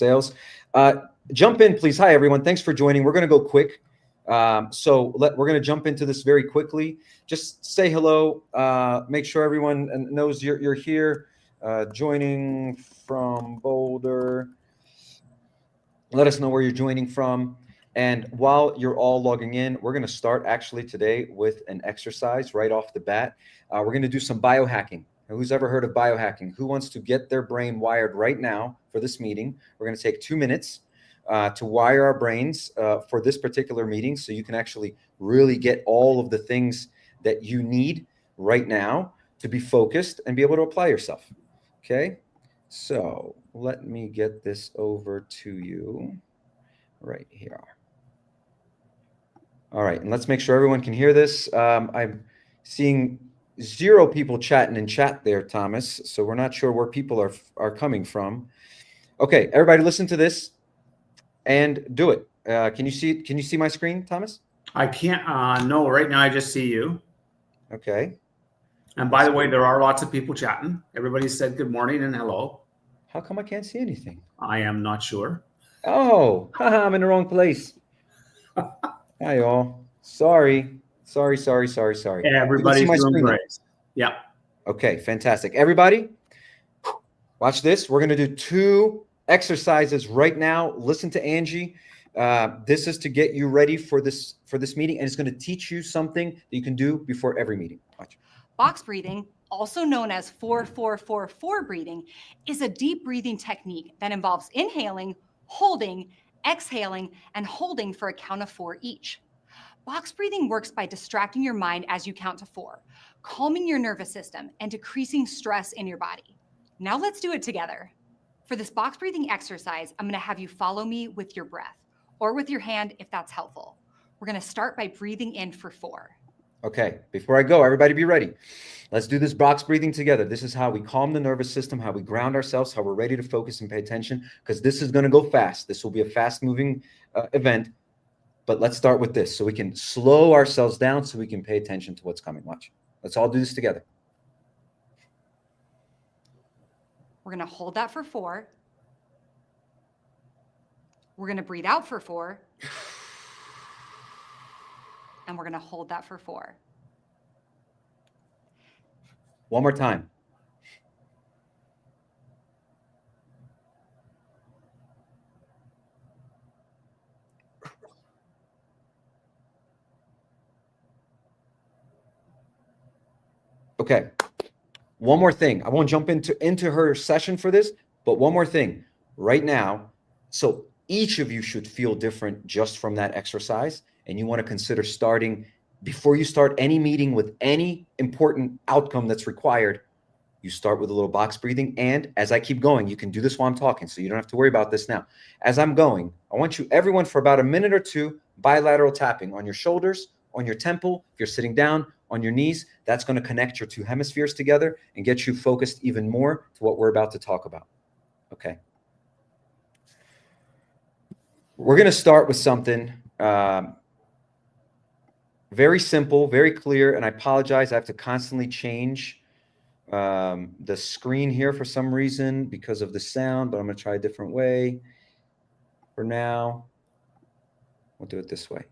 sales. Jump in, please. Hi, everyone. Thanks for joining. We're going to go quick. We're going to jump into this very quickly. Just say hello. Make sure everyone knows you're here. Joining from Boulder. Let us know where you're joining from. And while you're all logging in, we're going to start actually today with an exercise right off the bat. We're going to do some biohacking. Who's ever heard of biohacking? Who wants to get their brain wired right now for this meeting? We're going to take 2 minutes to wire our brains for this particular meeting so you can actually really get all of the things that you need right now to be focused and be able to apply yourself. Okay, so let me get this over to you right here. All right, and let's make sure everyone can hear this. I'm seeing 0 people chatting in chat there, Thomas, so we're not sure where people are coming from. Okay, everybody listen to this and do it. Can you see my screen, Thomas? I can't. No, right now I just see you. Okay. And by the way, there are lots of people chatting. Everybody said good morning and hello. How come I can't see anything? I am not sure. Oh, I'm in the wrong place. Hi, all. Sorry. Everybody's doing great. Yeah. Okay, fantastic. Everybody, watch this. We're going to do 2 exercises right now. Listen to Angie. This is to get you ready for this meeting, and it's going to teach you something that you can do before every meeting. Watch. Box breathing, also known as 4-4-4-4 breathing, is a deep breathing technique that involves inhaling, holding, exhaling, and holding for a count of 4 each. Box breathing works by distracting your mind as you count to 4, calming your nervous system, and decreasing stress in your body. Now let's do it together. For this box breathing exercise, I'm going to have you follow me with your breath, or with your hand if that's helpful. We're going to start by breathing in for 4. Okay, before I go, everybody be ready. Let's do this box breathing together. This is how we calm the nervous system, how we ground ourselves, how we're ready to focus and pay attention, because this is going to go fast. This will be a fast-moving event, but let's start with this so we can slow ourselves down so we can pay attention to what's coming. Watch. Let's all do this together. We're going to hold that for 4. We're going to breathe out for 4. And we're going to hold that for 4. One more time. Okay. One more thing. I won't jump into her session for this, but one more thing right now. So each of you should feel different just from that exercise. And you want to consider starting before you start any meeting with any important outcome that's required. You start with a little box breathing. And as I keep going, you can do this while I'm talking, so you don't have to worry about this now. As I'm going, I want you, everyone, for about a minute or 2, bilateral tapping on your shoulders, on your temple. If you're sitting down, on your knees. That's going to connect your 2 hemispheres together and get you focused even more to what we're about to talk about. Okay. We're going to start with something very simple, very clear, and I apologize. I have to constantly change the screen here for some reason because of the sound, but I'm going to try a different way. For now, we'll do it this way.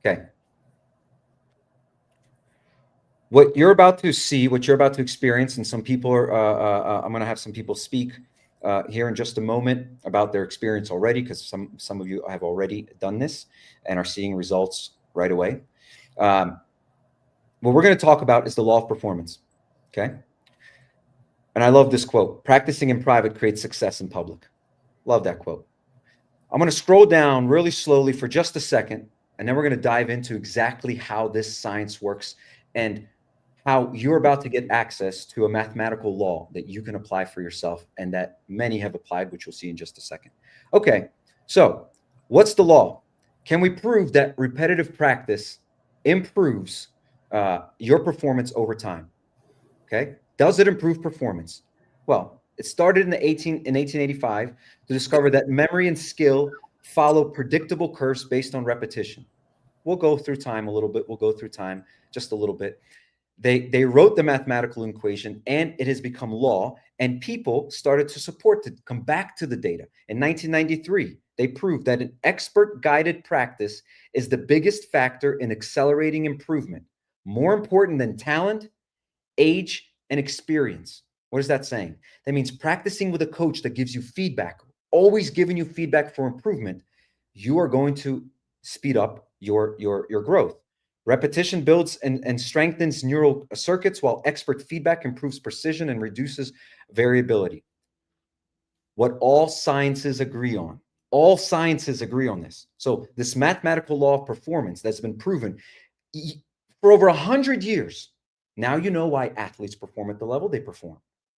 Okay. What you're about to see, what you're about to experience, and some people are, I'm going to have some people speak here in just a moment about their experience already, because some of you have already done this and are seeing results right away. What we're going to talk about is the law of performance. Okay. And I love this quote: practicing in private creates success in public. Love that quote. I'm going to scroll down really slowly for just a second, and then we're going to dive into exactly how this science works and how you're about to get access to a mathematical law that you can apply for yourself and that many have applied, which you'll see in just a second. Okay, so what's the law? Can we prove that repetitive practice improves your performance over time? Okay, does it improve performance? Well, it started in 1885 to discover that memory and skill follow predictable curves based on repetition. We'll go through time a little bit. We'll go through time just a little bit. They wrote the mathematical equation and it has become law, and people started to support to come back to the data. In 1993, they proved that an expert guided practice is the biggest factor in accelerating improvement, more important than talent, age, and experience. What is that saying? That means practicing with a coach that gives you feedback, always giving you feedback for improvement, you are going to speed up your growth. Repetition builds and strengthens neural circuits, while expert feedback improves precision and reduces variability. What all sciences agree on. All sciences agree on this. So this mathematical law of performance that's been proven for over 100 years. Now you know why athletes perform at the level they perform,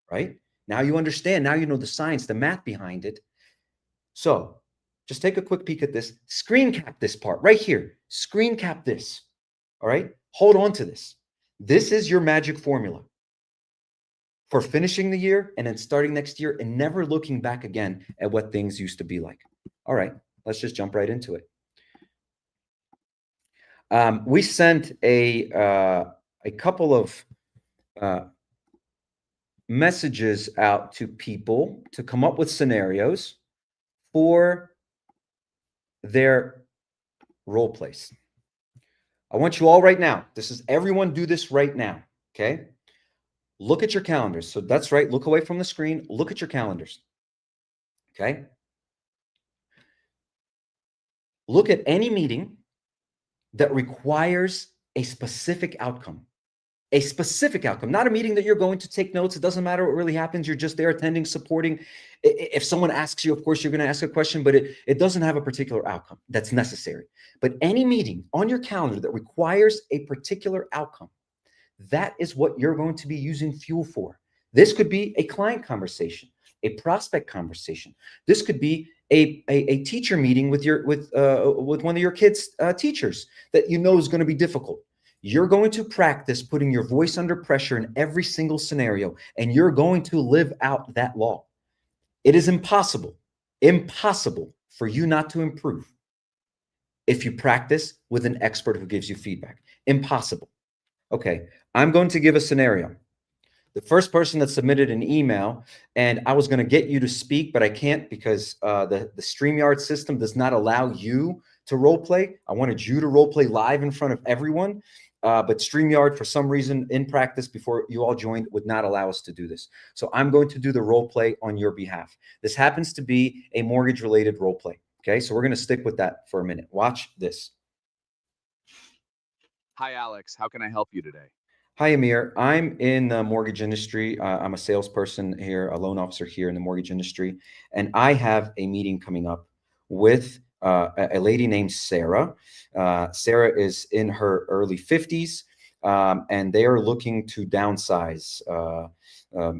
right? Now you understand. Now you know the science, the math behind it. So just take a quick peek at this. Screen cap this part right here. Screen cap this. All right. Hold on to this. This is your magic formula for finishing the year and then starting next year and never looking back again at what things used to be like. All right. Let's just jump right into it. We sent a couple of messages out to people to come up with scenarios for their role plays. I want you all right now. This is everyone do this right now. Okay. Look at your calendars. So that's right. Look away from the screen. Look at your calendars. Okay. Look at any meeting that requires a specific outcome. A specific outcome, not a meeting that you're going to take notes. It doesn't matter what really happens. You're just there attending, supporting. If someone asks you, of course, you're going to ask a question, but it doesn't have a particular outcome that's necessary. But any meeting on your calendar that requires a particular outcome, that is what you're going to be using fuel for. This could be a client conversation, a prospect conversation. This could be a teacher meeting with one of your kids' teachers that you know is going to be difficult. You're going to practice putting your voice under pressure in every single scenario, and you're going to live out that law. It is impossible for you not to improve if you practice with an expert who gives you feedback. Impossible. Okay, I'm going to give a scenario. The first person that submitted an email, and I was going to get you to speak, but I can't because the StreamYard system does not allow you to role play. I wanted you to role play live in front of everyone. But StreamYard, for some reason, in practice before you all joined, would not allow us to do this. So I'm going to do the role play on your behalf. This happens to be a mortgage-related role play. Okay, so we're going to stick with that for a minute. Watch this. Hi, Alex. How can I help you today? Hi, Amir. I'm in the mortgage industry. I'm a salesperson here, a loan officer here in the mortgage industry. And I have a meeting coming up with a lady named Sarah. Sarah is in her early 50s, and they are looking to downsize.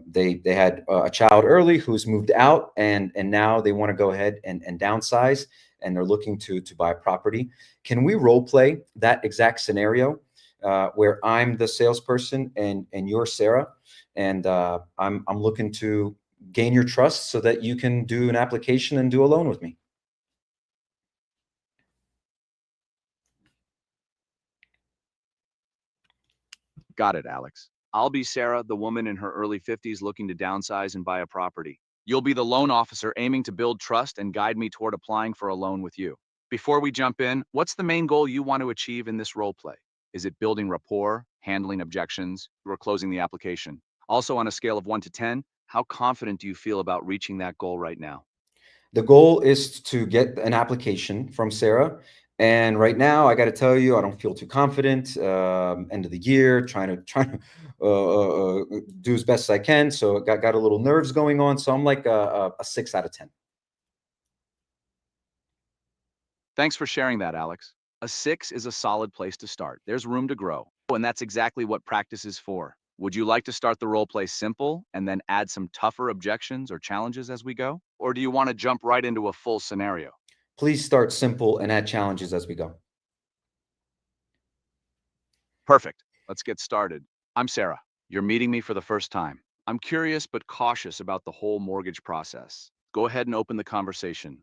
They had a child early who's moved out, and now they want to go ahead and downsize, and they're looking to buy property. Can we role play that exact scenario where I'm the salesperson and you're Sarah, and I'm looking to gain your trust so that you can do an application and do a loan with me? Got it, Alex. I'll be Sarah, the woman in her early 50s looking to downsize and buy a property. You'll be the loan officer aiming to build trust and guide me toward applying for a loan with you. Before we jump in, what's the main goal you want to achieve in this role play? Is it building rapport, handling objections, or closing the application? Also, on a scale of 1 to 10, how confident do you feel about reaching that goal right now? The goal is to get an application from Sarah. And right now, I got to tell you, I don't feel too confident. End of the year, trying to do as best as I can. So got a little nerves going on. So I'm like a 6 out of 10. Thanks for sharing that, Alex. A 6 is a solid place to start. There's room to grow. And that's exactly what practice is for. Would you like to start the role play simple and then add some tougher objections or challenges as we go? Or do you want to jump right into a full scenario? Please start simple and add challenges as we go. Perfect. Let's get started. I'm Sarah. You're meeting me for the first time. I'm curious but cautious about the whole mortgage process. Go ahead and open the conversation.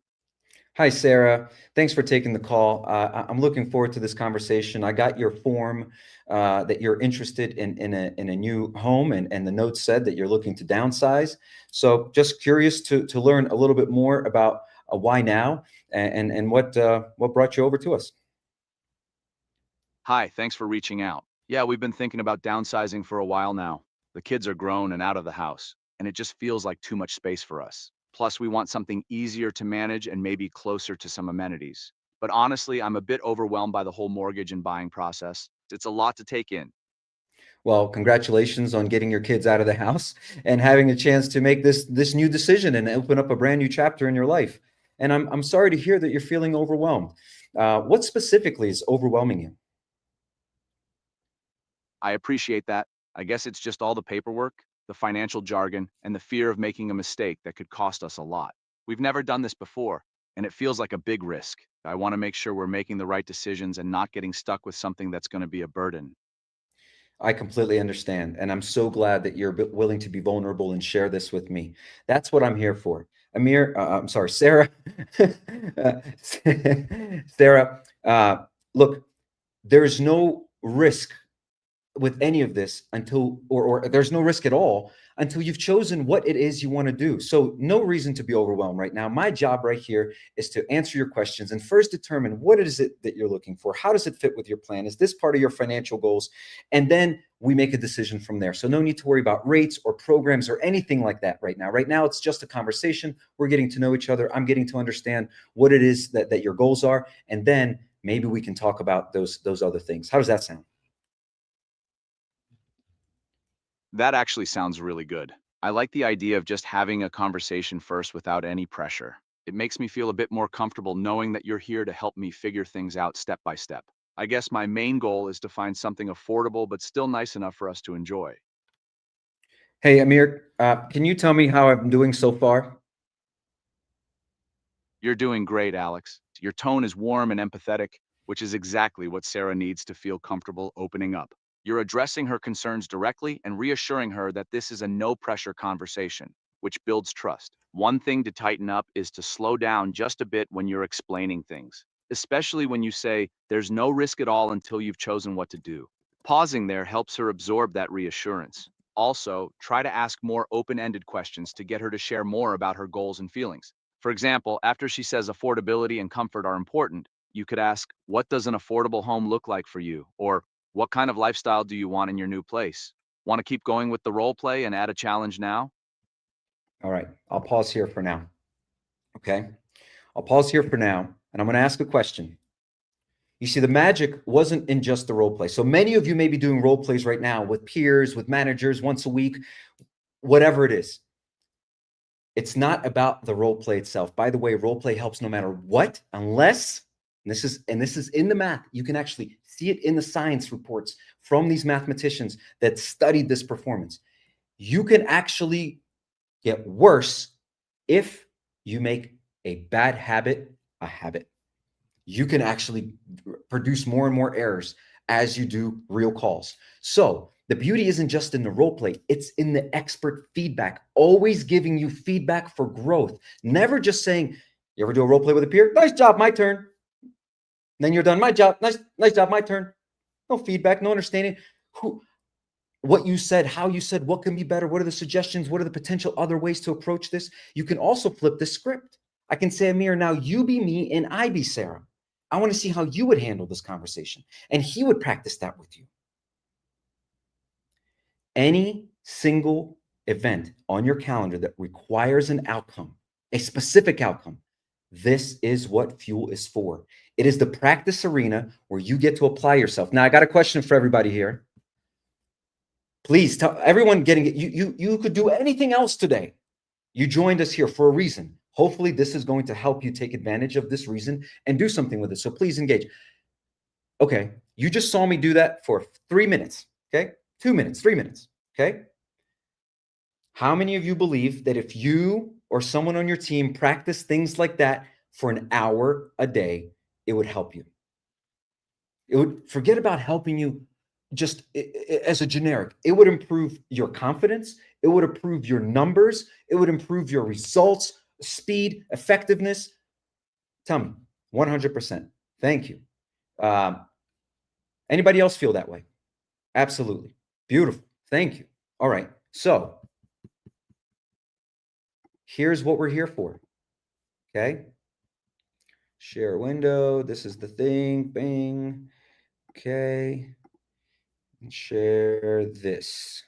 Hi, Sarah. Thanks for taking the call. I'm looking forward to this conversation. I got your form that you're interested in a new home, and the note said that you're looking to downsize. So just curious to learn a little bit more about why now and what brought you over to us. Hi, thanks for reaching out. Yeah, we've been thinking about downsizing for a while now. The kids are grown and out of the house, and it just feels like too much space for us. Plus, we want something easier to manage and maybe closer to some amenities. But honestly, I'm a bit overwhelmed by the whole mortgage and buying process. It's a lot to take in. Well, congratulations on getting your kids out of the house and having a chance to make this new decision and open up a brand new chapter in your life. And I'm sorry to hear that you're feeling overwhelmed. What specifically is overwhelming you? I appreciate that. I guess it's just all the paperwork, the financial jargon, and the fear of making a mistake that could cost us a lot. We've never done this before, and it feels like a big risk. I want to make sure we're making the right decisions and not getting stuck with something that's going to be a burden. I completely understand. And I'm so glad that you're willing to be vulnerable and share this with me. That's what I'm here for. Amir, I'm sorry, Sarah. Uh, Sarah, look, there's no risk with any of this until, or there's no risk at all until you've chosen what it is you want to do. So no reason to be overwhelmed right now. My job right here is to answer your questions and first determine what is it that you're looking for? How does it fit with your plan? Is this part of your financial goals? And then we make a decision from there. So no need to worry about rates or programs or anything like that right now. Right now, it's just a conversation. We're getting to know each other. I'm getting to understand what it is that your goals are. And then maybe we can talk about those other things. How does that sound? That actually sounds really good. I like the idea of just having a conversation first without any pressure. It makes me feel a bit more comfortable knowing that you're here to help me figure things out step by step. I guess my main goal is to find something affordable but still nice enough for us to enjoy. Hey, Amir, can you tell me how I'm doing so far? You're doing great, Alex. Your tone is warm and empathetic, which is exactly what Sarah needs to feel comfortable opening up. You're addressing her concerns directly and reassuring her that this is a no-pressure conversation, which builds trust. One thing to tighten up is to slow down just a bit when you're explaining things, especially when you say, there's no risk at all until you've chosen what to do. Pausing there helps her absorb that reassurance. Also, try to ask more open-ended questions to get her to share more about her goals and feelings. For example, after she says affordability and comfort are important, you could ask, what does an affordable home look like for you? Or what kind of lifestyle do you want in your new place? Want to keep going with the role play and add a challenge now? All right, I'll pause here for now. Okay, I'll pause here for now, and I'm going to ask a question. You see, the magic wasn't in just the role play. So many of you may be doing role plays right now with peers, with managers, once a week, whatever it is. It's not about the role play itself. By the way, role play helps no matter what, unless, and this is in the math, you can actually see it in the science reports from these mathematicians that studied this performance. You can actually get worse if you make a bad habit a habit. You can actually produce more and more errors as you do real calls. So the beauty isn't just in the role play, it's in the expert feedback, always giving you feedback for growth. Never just saying, you ever do a role play with a peer? Nice job, my turn. Then you're done. My job, nice job, my turn. No feedback, no understanding what you said, how you said, what can be better, what are the suggestions, what are the potential other ways to approach this. You can also flip the script. I can say, Amir, now you be me and I be Sarah. I want to see how you would handle this conversation. And he would practice that with you. Any single event on your calendar that requires an outcome, a specific outcome, this is what Fuel is for. It is the practice arena where you get to apply yourself. Now, I got a question for everybody here. Please tell everyone getting it. You could do anything else today. You joined us here for a reason. Hopefully, this is going to help you take advantage of this reason and do something with it. So please engage. Okay, you just saw me do that for 3 minutes. Okay, 2 minutes, 3 minutes. Okay. How many of you believe that if you or someone on your team practice things like that for an hour a day, it would help you? It would, forget about helping you just as a generic. It would improve your confidence. It would improve your numbers. It would improve your results, speed, effectiveness. Tell me. 100%. Thank you. Anybody else feel that way? Absolutely. Beautiful. Thank you. All right. So here's what we're here for. Okay. Share window. This is the thing. Bing. Okay. And share this.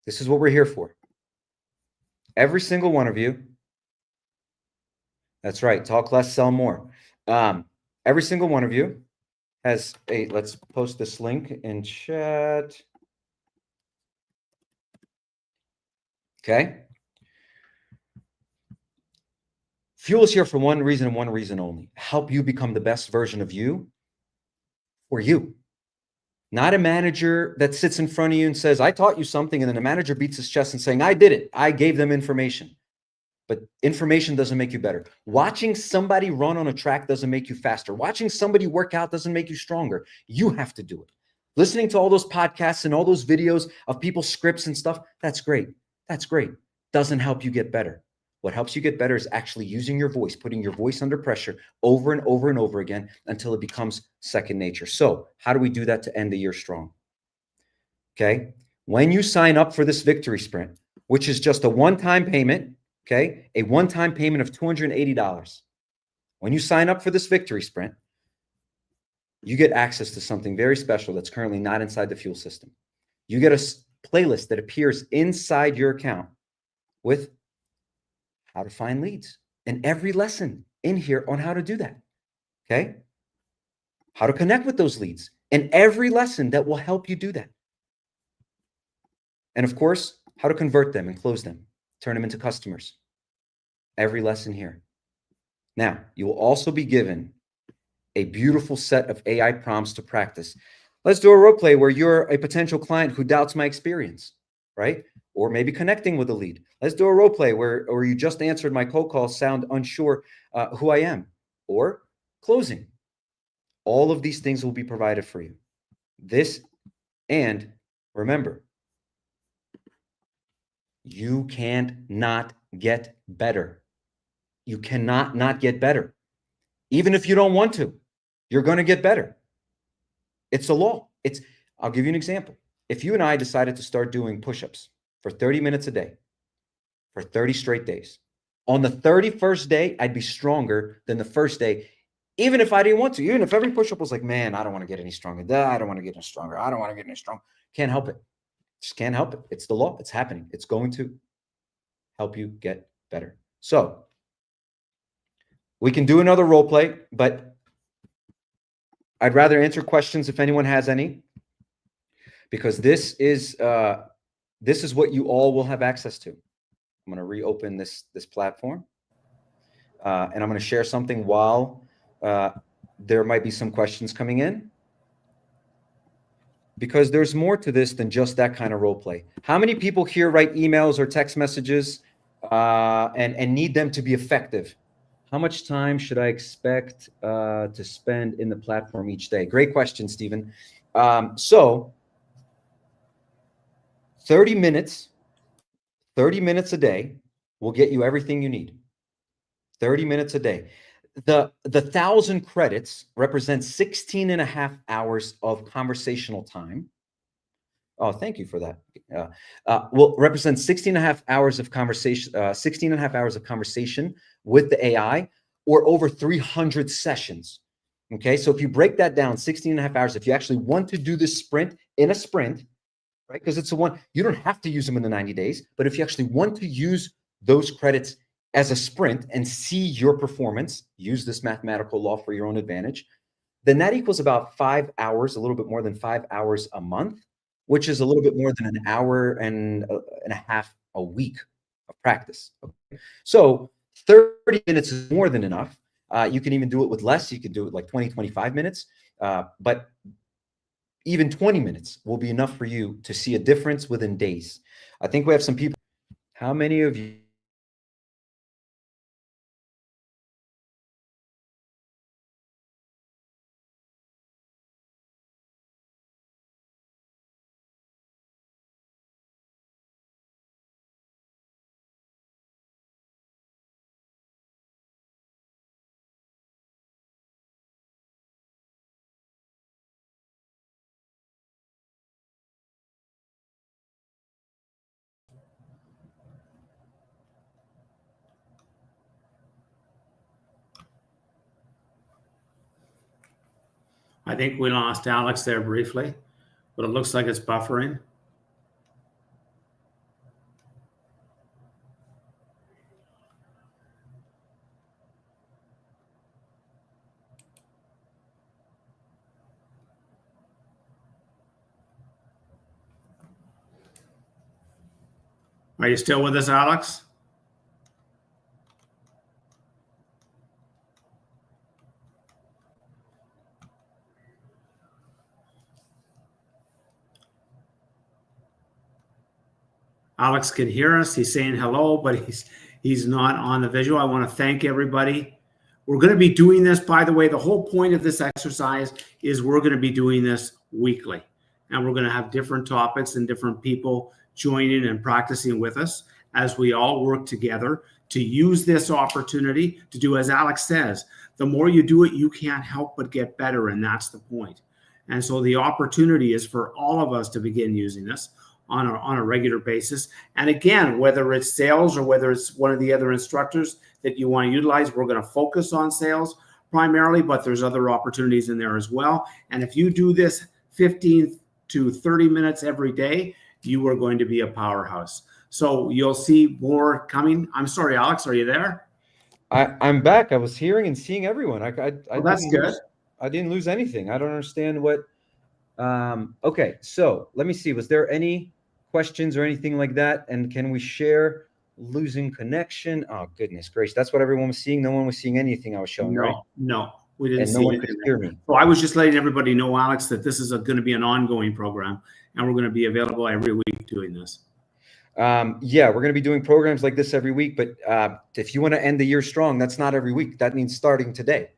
This is what we're here for. Every single one of you. That's right. Talk less, sell more. Every single one of you has a, let's post this link in chat. Okay. Fuel is here for one reason and one reason only. Help you become the best version of you for you. Not a manager that sits in front of you and says, I taught you something. And then the manager beats his chest and saying, I did it. I gave them information. But information doesn't make you better. Watching somebody run on a track doesn't make you faster. Watching somebody work out doesn't make you stronger. You have to do it. Listening to all those podcasts and all those videos of people's scripts and stuff, that's great. That's great. Doesn't help you get better. What helps you get better is actually using your voice, putting your voice under pressure over and over and over again until it becomes second nature. So how do we do that to end the year strong? Okay. When you sign up for this victory sprint, which is just a one-time payment, okay, a one-time payment of $280. When you sign up for this victory sprint, you get access to something very special that's currently not inside the Fuel system. You get a playlist that appears inside your account with how to find leads and every lesson in here on how to do that. Okay. How to connect with those leads and every lesson that will help you do that. And of course, how to convert them and close them, turn them into customers. Every lesson here. Now, you will also be given a beautiful set of AI prompts to practice. Let's do a role play where you're a potential client who doubts my experience, right? Or maybe connecting with a lead. Let's do a role play where you just answered my cold call, sound unsure who I am, or closing. All of these things will be provided for you. This, and remember, you can't not get better. You cannot not get better. Even if you don't want to, you're going to get better. It's a law. I'll give you an example. If you and I decided to start doing push-ups for 30 minutes a day for 30 straight days, on the 31st day, I'd be stronger than the first day, even if I didn't want to. Even if every push-up was like, man, I don't want to get any stronger. I don't want to get any stronger. I don't want to get any stronger. Can't help it. Just can't help it. It's the law. It's happening. It's going to help you get better. So we can do another role play, but I'd rather answer questions if anyone has any, because this is what you all will have access to. I'm going to reopen this platform, and I'm going to share something while there might be some questions coming in, because there's more to this than just that kind of role play. How many people here write emails or text messages and need them to be effective? How much time should I expect to spend in the platform each day? Great question, Stephen. So 30 minutes a day will get you everything you need. 30 minutes a day. The 1,000 credits represents 16 and a half hours of conversational time. Oh, thank you for that. Will represent 16 and a half hours of conversation, 16 and a half hours of conversation with the AI, or over 300 sessions. Okay, so if you break that down, 16 and a half hours, if you actually want to do this sprint in a sprint, right? Because it's the one, you don't have to use them in the 90 days, but if you actually want to use those credits as a sprint and see your performance, use this mathematical law for your own advantage, then that equals about 5 hours, a little bit more than 5 hours a month, which is a little bit more than an hour and a half a week of practice. Okay? So 30 minutes is more than enough. You can even do it with less. You can do it like 20, 25 minutes. But even 20 minutes will be enough for you to see a difference within days. I think we have some people. How many of you I think we lost Alex there briefly, but it looks like it's buffering. Are you still with us, Alex? Alex can hear us. He's saying hello, but he's not on the visual. I want to thank everybody. We're going to be doing this, by the way. The whole point of this exercise is we're going to be doing this weekly, and we're going to have different topics and different people joining and practicing with us as we all work together to use this opportunity to do, as Alex says, the more you do it, you can't help but get better, and that's the point. And so the opportunity is for all of us to begin using this on a regular basis. And again, whether it's sales or whether it's one of the other instructors that you want to utilize, we're going to focus on sales primarily, but there's other opportunities in there as well. And if you do this 15 to 30 minutes every day, you are going to be a powerhouse. So you'll see more coming. I'm sorry, Alex, are you there? I'm back. I was hearing and seeing everyone. Well, that's good. I didn't lose anything. I don't understand what. Okay, so let me see. Was there any questions or anything like that? And can we share losing connection? Oh, goodness gracious. That's what everyone was seeing. No one was seeing anything I was showing, right? No, we didn't And see no one anything. could hear me. So I was just letting everybody know, Alex, that this is going to be an ongoing program, and we're going to be available every week doing this. Yeah, we're going to be doing programs like this every week. But if you want to end the year strong, that's not every week. That means starting today.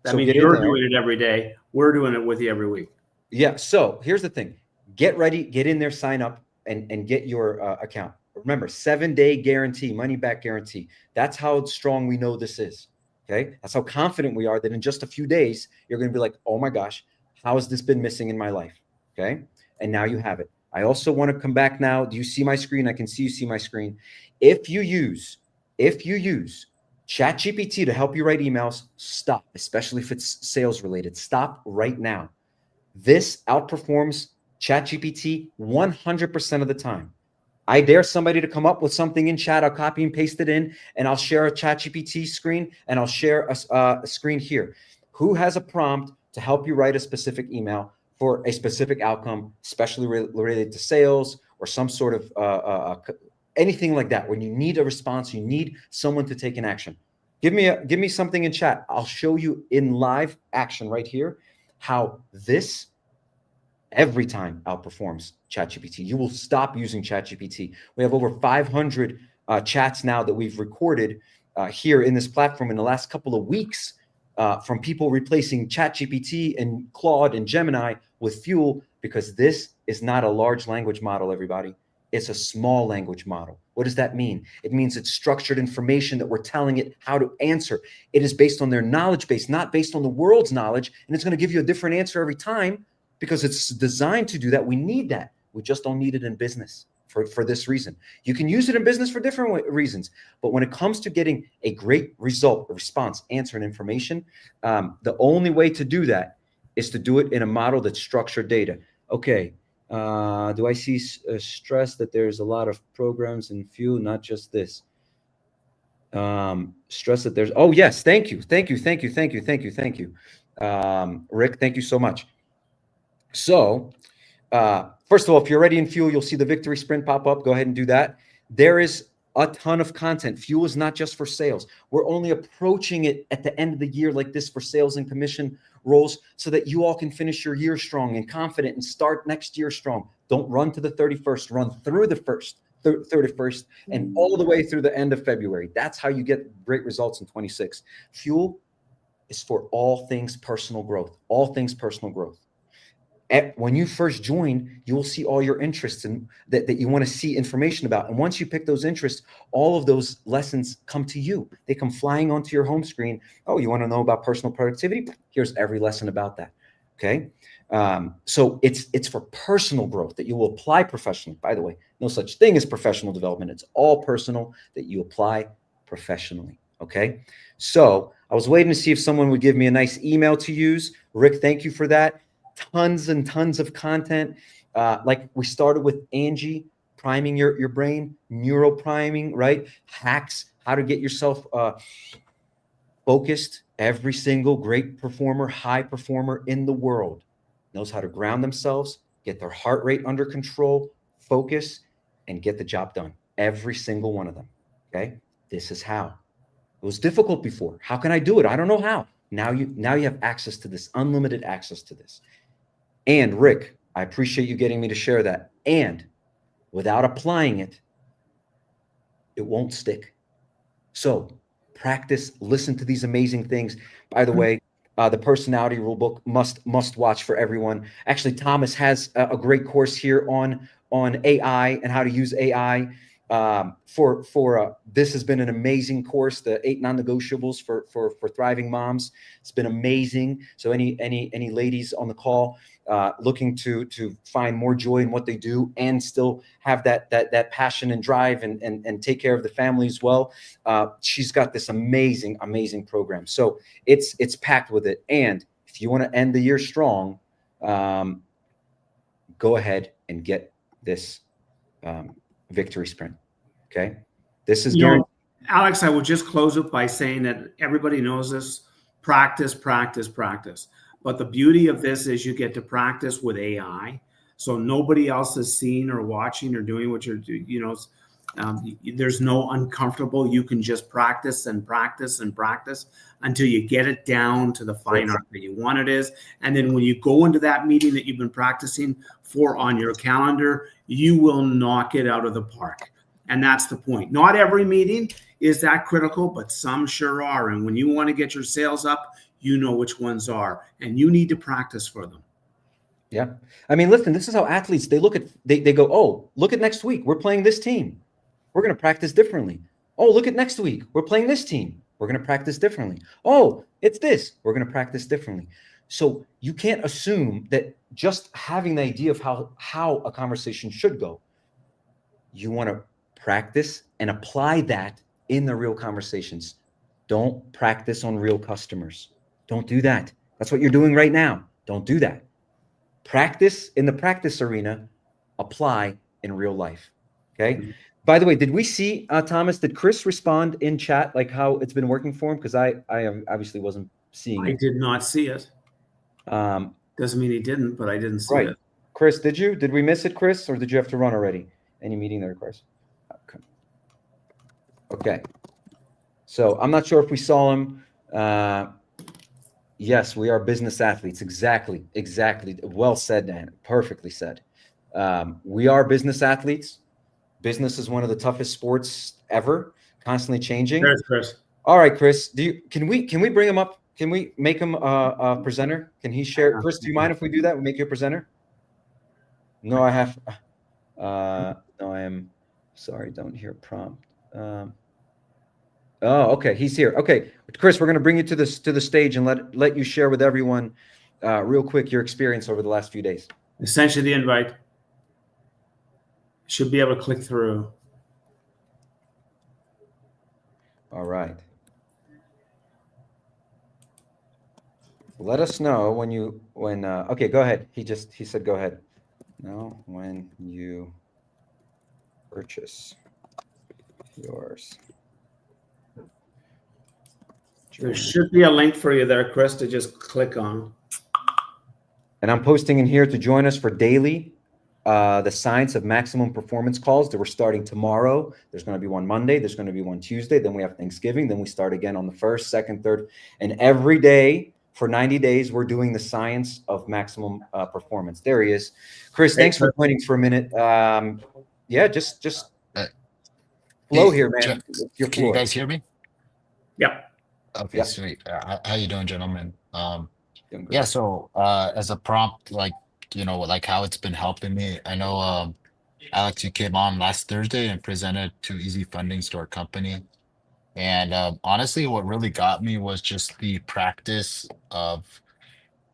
That means you're doing it every day. We're doing it with you every week. Yeah. So here's the thing. Get ready. Get in there. Sign up and get your account. Remember, 7-day guarantee, money back guarantee. That's how strong we know this is. Okay. That's how confident we are that in just a few days, you're going to be like, oh my gosh, how has this been missing in my life? Okay. And now you have it. I also want to come back now. Do you see my screen? I can see you see my screen. If you use ChatGPT to help you write emails, stop, especially if it's sales related. Stop right now. This outperforms ChatGPT 100% of the time. I dare somebody to come up with something in chat. I'll copy and paste it in, and I'll share a ChatGPT screen, and I'll share a screen here. Who has a prompt to help you write a specific email for a specific outcome, especially related to sales or some sort of anything like that? When you need a response, you need someone to take an action. Give me something in chat. I'll show you in live action right here how this every time outperforms ChatGPT. You will stop using ChatGPT. We have over 500 chats now that we've recorded here in this platform in the last couple of weeks from people replacing ChatGPT and Claude and Gemini with Fuel, because this is not a large language model, everybody. It's a small language model. What does that mean? It means it's structured information that we're telling it how to answer. It is based on their knowledge base, not based on the world's knowledge. And it's going to give you a different answer every time because it's designed to do that. We need that. We just don't need it in business for this reason. You can use it in business for different reasons. But when it comes to getting a great result, a response, answer, and information, the only way to do that is to do it in a model that's structured data. Okay. Do I see stress that there's a lot of programs in Fuel, not just this? Stress that there's, oh yes, thank you. Rick, thank you so much. So, first of all, if you're already in Fuel, you'll see the victory sprint pop up. Go ahead and do that. There is a ton of content. Fuel is not just for sales. We're only approaching it at the end of the year like this for sales and commission roles so that you all can finish your year strong and confident and start next year strong. Don't run to the 31st, run through the 31st and all the way through the end of February. That's how you get great results in 26. Fuel is for all things personal growth, all things personal growth. When you first join, you will see all your interests and that you want to see information about. And once you pick those interests, all of those lessons come to you. They come flying onto your home screen. Oh, you want to know about personal productivity? Here's every lesson about that. Okay. So it's for personal growth that you will apply professionally. By the way, no such thing as professional development. It's all personal that you apply professionally. Okay. So I was waiting to see if someone would give me a nice email to use. Rick, thank you for that. Tons and tons of content. Like we started with Angie, priming your brain, neural priming, right? Hacks, how to get yourself focused. Every single great performer, high performer in the world knows how to ground themselves, get their heart rate under control, focus, and get the job done. Every single one of them. Okay. This is how. It was difficult before. How can I do it? I don't know how. Now you have access to this, unlimited access to this. And Rick, I appreciate you getting me to share that. And without applying it, it won't stick. So practice, listen to these amazing things. By the way, the personality rulebook must watch for everyone. Actually, Thomas has a great course here on AI and how to use AI. This has been an amazing course, the 8 non-negotiables for thriving moms. It's been amazing. So any ladies on the call looking to find more joy in what they do and still have that passion and drive and take care of the family as well, she's got this amazing program. So it's packed with it. And if you want to end the year strong, go ahead and get this victory sprint. Okay. This is Alex, I would just close it by saying that everybody knows this: practice, practice, practice. But the beauty of this is you get to practice with AI. So nobody else is seeing or watching or doing what you're doing. There's no uncomfortable. You can just practice and practice and practice until you get it down to the fine art that you want it is. And then when you go into that meeting that you've been practicing for on your calendar, you will knock it out of the park. And that's the point. Not every meeting is that critical, but some sure are. And when you want to get your sales up, you know which ones are, and you need to practice for them. Yeah. I mean, listen, this is how athletes, they go, oh, look at next week. We're playing this team. We're going to practice differently. Oh, look at next week. We're playing this team. We're going to practice differently. Oh, it's this. We're going to practice differently. So you can't assume that just having the idea of how a conversation should go. You want to practice and apply that in the real conversations. Don't practice on real customers. Don't do that. That's what you're doing right now. Don't do that. Practice in the practice arena, apply in real life. Okay. Mm-hmm. By the way, did we see, Thomas, did Chris respond in chat, like how it's been working for him? Because I obviously wasn't seeing it. I did not see it. Doesn't mean he didn't, but I didn't see it. Chris, did we miss it, Chris? Or did you have to run already? Any meeting there, Chris? Okay. So I'm not sure if we saw him. Yes, we are business athletes. Exactly. Well said, Dan. Perfectly said. We are business athletes. Business is one of the toughest sports ever, constantly changing. There's Chris. All right, Chris. Can we bring him up? Can we make him a presenter? Can he share? Chris, do you mind if we do that? We make you a presenter? No, I have. No, I am sorry. Don't hear prompt. Oh, okay. He's here. Okay, Chris, we're going to bring you to the stage and let you share with everyone real quick your experience over the last few days. Essentially, the invite. Should be able to click through. All right. Let us know when okay, go ahead. He said go ahead. No, when you purchase yours. There should be a link for you there, Chris, to just click on. And I'm posting in here to join us for daily the Science of Maximum Performance calls that we're starting tomorrow. There's going to be one Monday. There's going to be one Tuesday. Then we have Thanksgiving. Then we start again on the 1st, 2nd, 3rd. And every day for 90 days, we're doing the Science of Maximum Performance. There he is. Chris, thanks for joining for a minute. Yeah, just flow here, man. Can you guys hear me? Yep. Okay, Yep. sweet. How you doing, gentlemen? Yeah, so as a prompt, like, like how it's been helping me. I know, Alex, you came on last Thursday and presented 2 easy fundings to our company. And honestly, what really got me was just the practice of,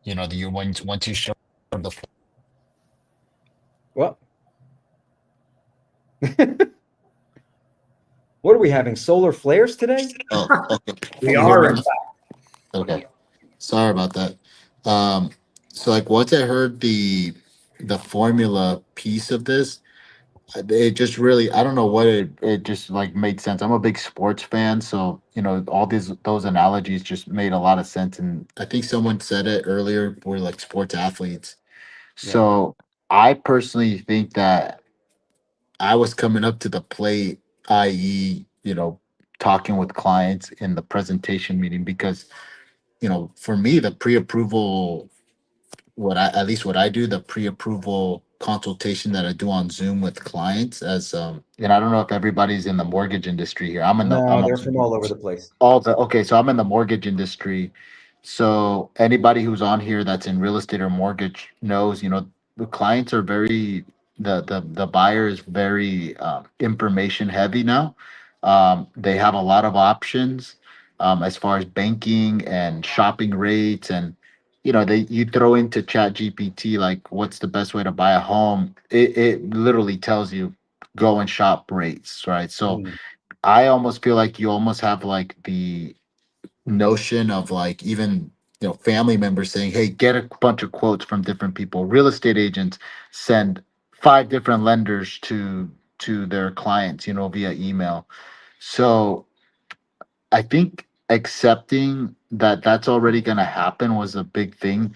once you show the. What? What are we having? Solar flares today? Oh, okay. We are. Okay. Sorry about that. Um, so like once I heard the formula piece of this, it just really, I don't know what it just like made sense. I'm a big sports fan, so you know all those analogies just made a lot of sense. And I think someone said it earlier, we're like sports athletes. Yeah. So I personally think that I was coming up to the plate, i.e., talking with clients in the presentation meeting because, for me, the pre-approval, at least what I do, the pre-approval consultation that I do on Zoom with clients and I don't know if everybody's in the mortgage industry here. No, they're from all over the place. Okay, so I'm in the mortgage industry. So anybody who's on here that's in real estate or mortgage knows, the clients are the buyer is very information heavy now. They have a lot of options as far as banking and shopping rates, and you throw into Chat GPT like what's the best way to buy a home. It literally tells you go and shop rates, right? So Mm, I almost feel like you almost have like the notion of like even family members saying, "Hey, get a bunch of quotes from different people." Real estate agents send five different lenders to their clients, via email. So I think accepting that that's already going to happen was a big thing.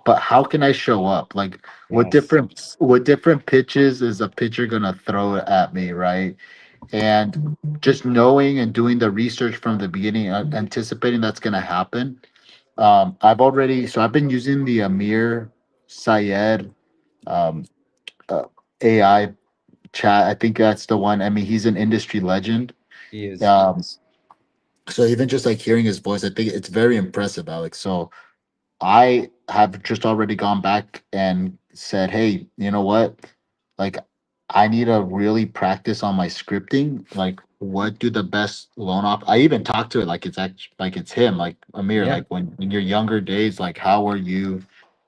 But how can I show up? Like, yes. what different pitches is a pitcher going to throw at me, right? And just knowing and doing the research from the beginning, anticipating that's going to happen. I've been using the Amir Syed um, uh, AI chat. I think that's the one. I mean, he's an industry legend. He is. Um, so even just like hearing his voice, I think it's very impressive, Alex. So I have just already gone back and said, hey, you know what? Like, I need to really practice on my scripting. Like, what do the best loan off? I even talked to it like it's actually like it's him, like Amir. Yeah. Like when in your younger days, like how were you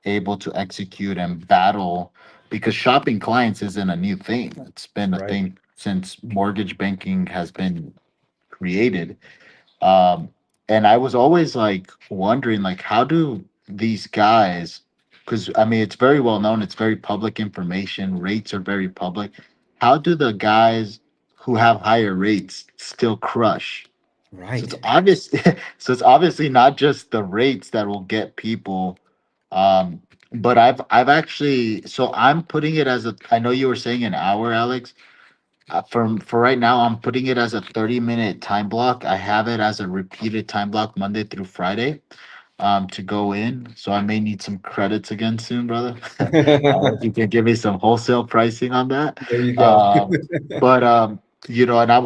able to execute and battle? Because shopping clients isn't a new thing. It's been a Right. thing since mortgage banking has been created. um, and I was always like wondering, like, how do these guys, because I mean, it's very well known, it's very public information, rates are very public. How do the guys who have higher rates still crush? So it's Right. obvious, so it's obviously not just the rates that will get people. Um, but I've actually, so I'm putting it as I know you were saying an hour, Alex. For right now, I'm putting it as a 30-minute time block. I have it as a repeated time block Monday through Friday to go in. So I may need some credits again soon, brother. If you can give me some wholesale pricing on that. There you go. Um, but and I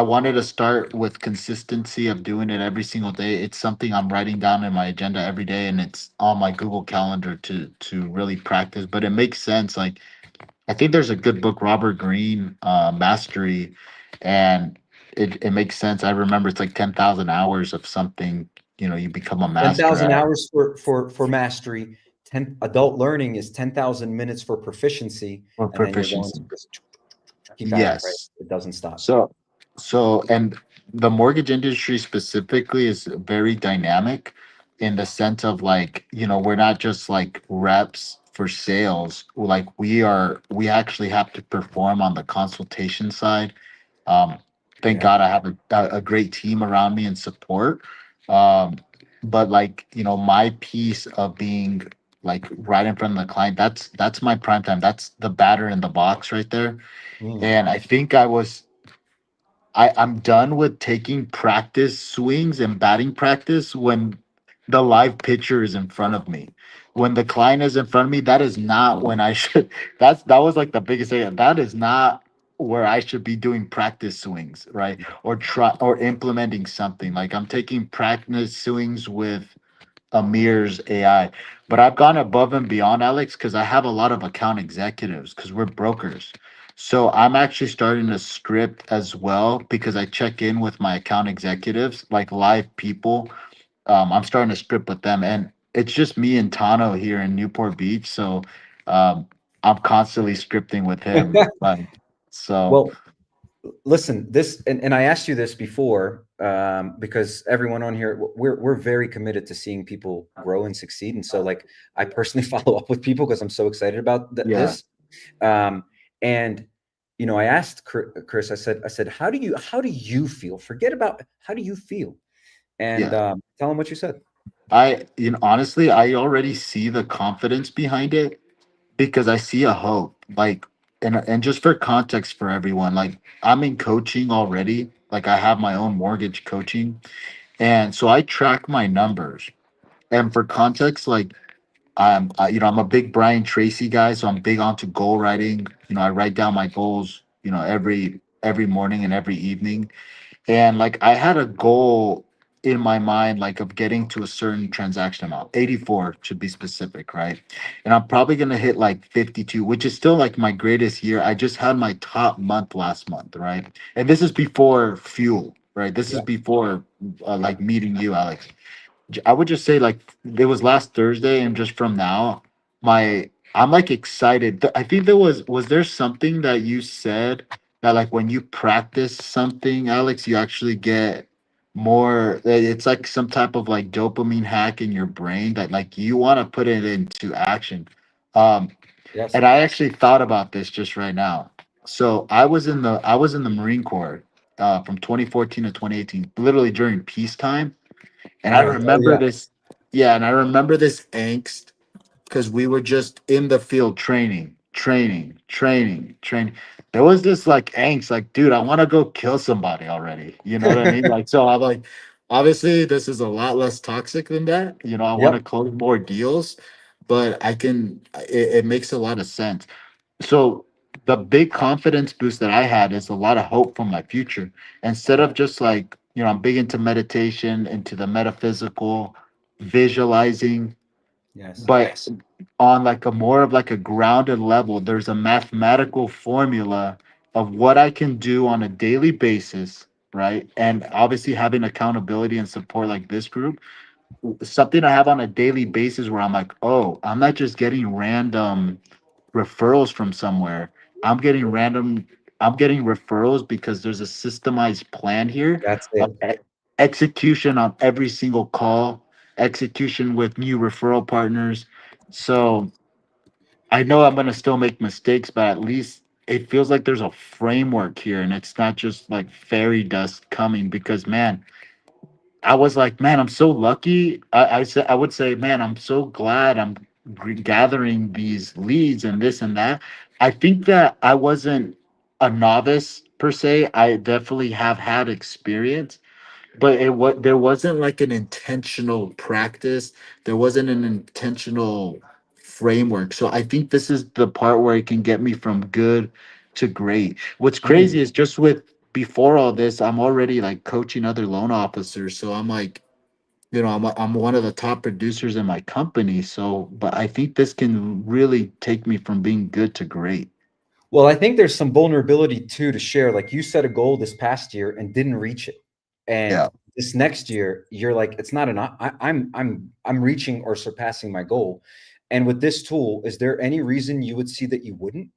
wanted to start with consistency of doing it every single day. It's something I'm writing down in my agenda every day, and it's on my Google Calendar to really practice. But it makes sense, like I think there's a good book, Robert Greene, Mastery, and it makes sense. I remember it's like 10,000 hours of something, you become a master 10,000 at hours for mastery. 10 adult learning is 10,000 minutes for proficiency, for and then you're going to proficiency. just keep at it, right? Yes. It doesn't stop. So, and the mortgage industry specifically is very dynamic in the sense of like, we're not just like reps for sales. Like we actually have to perform on the consultation side. Um, thank Yeah. God I have a great team around me and support. Um, but like, my piece of being like right in front of the client, that's my prime time. That's the batter in the box right there. Mm. And I think I'm done with taking practice swings and batting practice when the live pitcher is in front of me. When the client is in front of me, that is not when I should. That was like the biggest thing. That is not where I should be doing practice swings, right? Or implementing something. Like I'm taking practice swings with Amir's AI. But I've gone above and beyond, Alex, because I have a lot of account executives because we're brokers. So I'm actually starting to script as well because I check in with my account executives, like live people. I'm starting to script with them, and it's just me and Tano here in Newport Beach. So um, I'm constantly scripting with him. Like, so Well, Listen, this, and I asked you this before, because everyone on here, we're very committed to seeing people grow and succeed. And so like, I personally follow up with people because I'm so excited about Yeah. this. And, you know, I asked Chris, I said, how do you feel? Forget about how do you feel? And, Yeah. tell him what you said. Honestly, I already see the confidence behind it because I see a hope. Like, and just for context for everyone, like I'm in coaching already. Like I have my own mortgage coaching, and so I track my numbers. And for context, like I'm a big Brian Tracy guy, so I'm big onto goal writing. I write down my goals, every morning and every evening. And like I had a goal in my mind, like of getting to a certain transaction amount, 84 to be specific, right? And I'm probably gonna hit like 52, which is still like my greatest year. I just had my top month last month, right? And this is before fuel, right? This is Yeah. before like meeting you, Alex. I would just say like it was last Thursday, and just from now, I'm like excited. I think was there something that you said that like when you practice something, Alex, you actually get more. It's like some type of like dopamine hack in your brain that like you want to put it into action. Um, Yes. and I actually thought about this just right now. So I was in the Marine Corps from 2014 to 2018, literally during peacetime, and I Right. Oh remember yeah. this, yeah, and I remember this angst because we were just in the field training, training, training, training. There was this like angst, like, dude, I want to go kill somebody already. You know what I mean? Like, so I'm like, obviously, this is a lot less toxic than that. I want to Yep. close more deals, but it makes a lot of sense. So the big confidence boost that I had is a lot of hope for my future. Instead of just like, I'm big into meditation, into the metaphysical, visualizing, Yes. but on like a more of like a grounded level, there's a mathematical formula of what I can do on a daily basis, right? And obviously having accountability and support like this group, something I have on a daily basis where I'm like, oh, I'm not just getting random referrals from somewhere. I'm getting random, I'm getting referrals because there's a systemized plan here That's of it. execution on every single call, execution with new referral partners. So I know I'm going to still make mistakes, but at least it feels like there's a framework here and it's not just like fairy dust coming because, man, I was like, man, I'm so lucky. I would say, man, I'm so glad I'm gathering these leads and this and that. I think that I wasn't a novice per se. I definitely have had experience, but there wasn't like an intentional practice. There wasn't an intentional framework. So I think this is the part where it can get me from good to great. What's I mean, crazy is just with before all this, I'm already like coaching other loan officers. So I'm like, I'm one of the top producers in my company. So, but I think this can really take me from being good to great. well, I think there's some vulnerability too to share. Like you set a goal this past year and didn't reach it, and Yeah. this next year you're like, it's not enough. I'm reaching or surpassing my goal. And with this tool, is there any reason you would see that you wouldn't?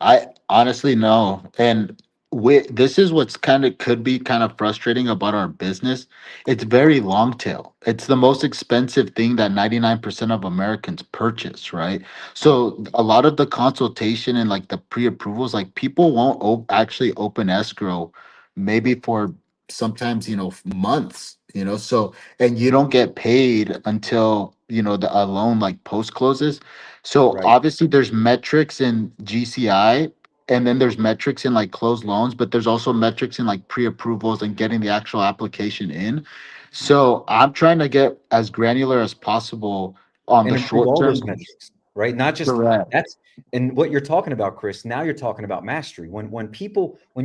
I honestly know. And this is what's kind of could be kind of frustrating about our business. It's very long tail. It's the most expensive thing that 99% of Americans purchase, right? So a lot of the consultation and like the pre-approvals, like people won't actually open escrow maybe for sometimes, months, so and you don't get paid until, the a loan like post closes. So Right. obviously there's metrics in GCI, and then there's metrics in like closed loans, but there's also metrics in like pre-approvals and getting the actual application in. So I'm trying to get as granular as possible on And the improve short all term. those metrics, right? Not just Correct. that's and what you're talking about, Chris. Now you're talking about mastery. When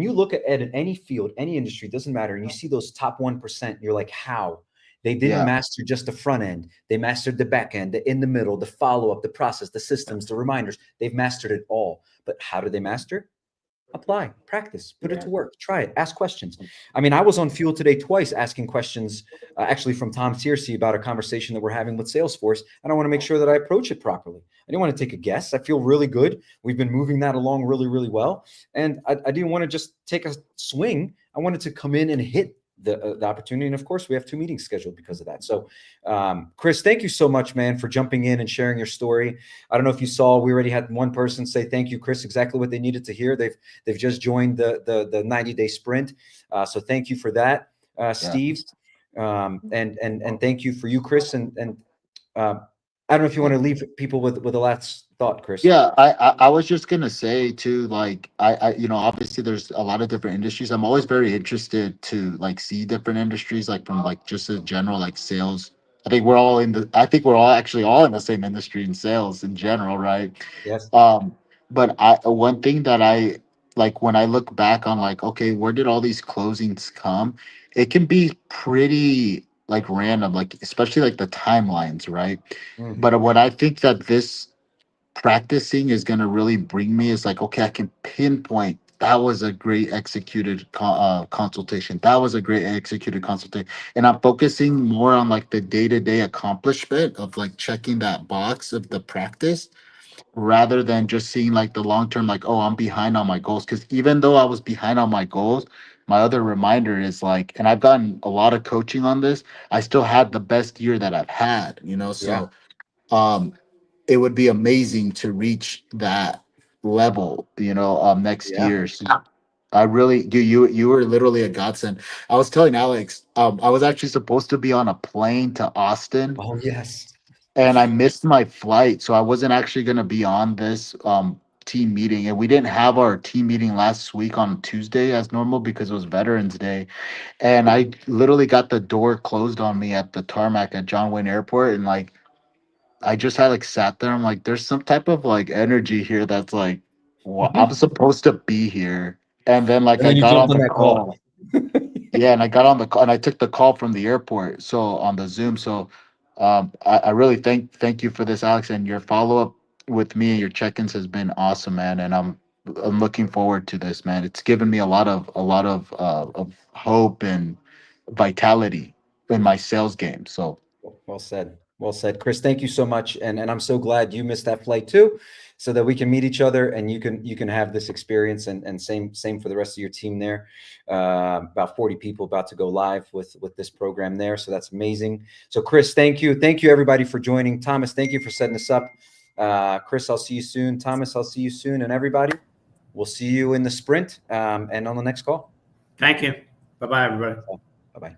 you look at any field, any industry, doesn't matter, and you see those top 1%, you're like, how? They didn't Yeah. master just the front end. They mastered the back end, the in the middle, the follow-up, the process, the systems, the reminders. They've mastered it all. But how do they master it? apply, practice, put it Yeah. to work, try it, ask questions. I mean, I was on Fuel today twice asking questions, actually from Tom Searcy about a conversation that we're having with Salesforce. And I want to make sure that I approach it properly. I didn't want to take a guess. I feel really good. We've been moving that along really, really well. And I didn't want to just take a swing. I wanted to come in and hit the opportunity. And of course, we have 2 meetings scheduled because of that. So, Chris, thank you so much, man, for jumping in and sharing your story. I don't know if you saw, we already had one person say, thank you, Chris, exactly what they needed to hear. They've just joined the 90-day sprint. So thank you for that, Steve. And thank you for you, Chris. And I don't know if you want to leave people with a last thought, Chris. Yeah, I was just gonna say too, like obviously there's a lot of different industries. I'm always very interested to like see different industries, like from like just a general like sales. I think we're all actually all in the same industry in sales in general, right? Yes. But one thing that I like when I look back on like, okay, where did all these closings come? It can be pretty like random, like especially like the timelines, right? Mhm. But what I think that this practicing is going to really bring me is like, okay, I can pinpoint that was a great executed consultation. That was a great executed consultation. And I'm focusing more on like the day-to-day accomplishment of like checking that box of the practice rather than just seeing like the long term, like, oh, I'm behind on my goals. Because even though I was behind on my goals, my other reminder is like, and I've gotten a lot of coaching on this, I still had the best year that I've had, Yeah. so um it would be amazing to reach that level, next Yeah. year. So I really do. You were literally a godsend. I was telling Alex, I was actually supposed to be on a plane to Austin, Oh, yes. and I missed my flight, so I wasn't actually going to be on this team meeting. And we didn't have our team meeting last week on Tuesday as normal because it was Veterans Day, and I literally got the door closed on me at the tarmac at John Wayne Airport, and like I just had like sat there. I'm like, there's some type of like energy here that's like, well, I'm supposed to be here. And then like And I then you got jumped on on the that call. call. Yeah, and I got on the call and I took the call from the airport. So on the Zoom. So I really thank you for this, Alex, and your follow up with me and your check-ins has been awesome, man. And I'm looking forward to this, man. It's given me a lot of hope and vitality in my sales game. So Well said. Well said, Chris. Thank you so much, and I'm so glad you missed that flight too, so that we can meet each other and you can have this experience, and same for the rest of your team there. About 40 people about to go live with this program there, so that's amazing. So, Chris, thank you everybody for joining. Thomas, thank you for setting this up. Chris, I'll see you soon. Thomas, I'll see you soon, and everybody, we'll see you in the sprint and on the next call. Thank you. Bye-bye, everybody. Bye bye.